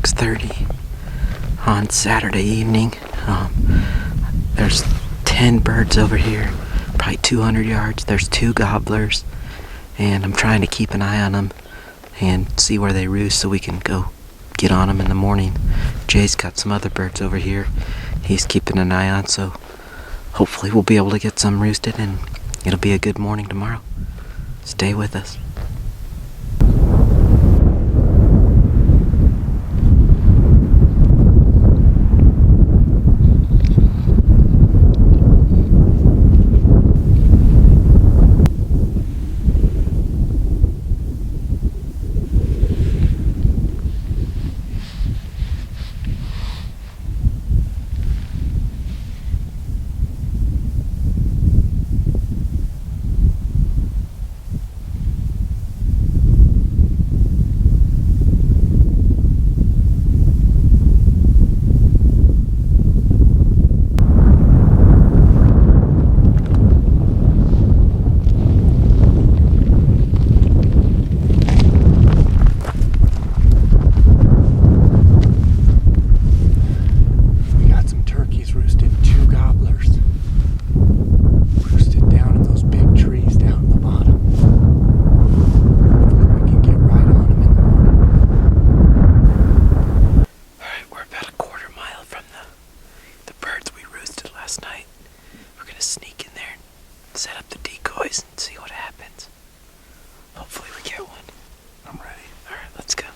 6:30 on Saturday evening. There's 10 birds over here, probably 200 yards. There's 2 gobblers, and I'm trying to keep an eye on them and see where they roost so we can go get on them in the morning. Jay's got some other birds over here he's keeping an eye on, so hopefully we'll be able to get some roosted and it'll be a good morning tomorrow. Stay with us. Set up the decoys and see what happens. Hopefully we get one. I'm ready. Alright, let's go.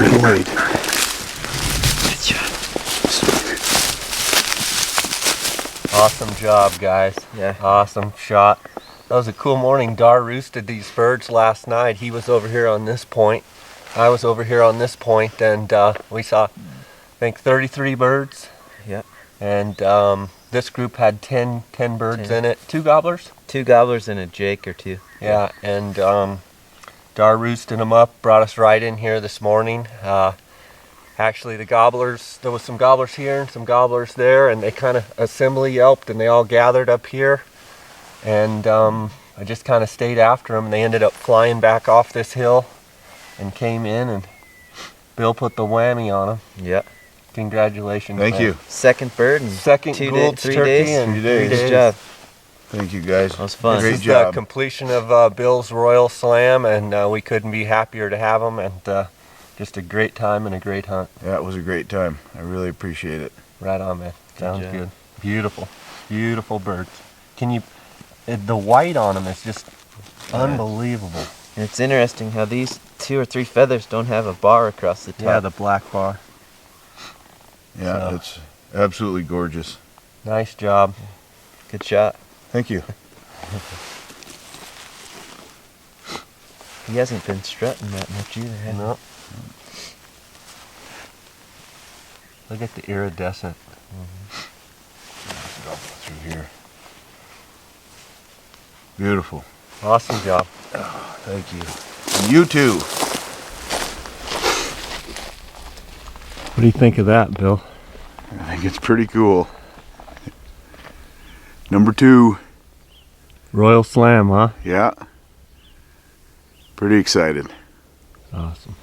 Pretty white. Good job. Awesome job, guys. Yeah. Awesome shot. That was a cool morning. Dar roosted these birds last night. He was over here on this point. I was over here on this point, and we saw, I think, 33 birds. Yep. And this group had 10 birds in it. 2 gobblers? 2 gobblers and a jake or 2. Yeah, and Dar roosted them up, brought us right in here this morning. Actually, the gobblers, there was some gobblers here and some gobblers there, and they kind of assembly yelped, and they all gathered up here. And I just kind of stayed after them, and they ended up flying back off this hill and came in, and Bill put the whammy on them. Yep. Congratulations. Thank man. you. Second bird in Second 2 Gould's 3 turkey days. in 3 days. Good job. Thank you, guys. That was fun. Great This is job. the completion of Bill's Royal Slam, and we couldn't be happier to have him, and just a great time and a great hunt. Yeah, it was a great time. I really appreciate it. Right on, man. Sounds job. good. Beautiful. Beautiful birds. The white on them is just unbelievable. And it's interesting how these 2 or 3 feathers don't have a bar across the top. Yeah, the black bar. Yeah, So. it's absolutely gorgeous. Nice job. Good shot. Thank you. He hasn't been strutting that much either, has he? No. Look at the iridescent. Let's go through here. Beautiful. Awesome job. Thank you. And you too. What do you think of that, Bill? I think it's pretty cool. Number 2. Royal Slam, huh? Yeah. Pretty excited. Awesome.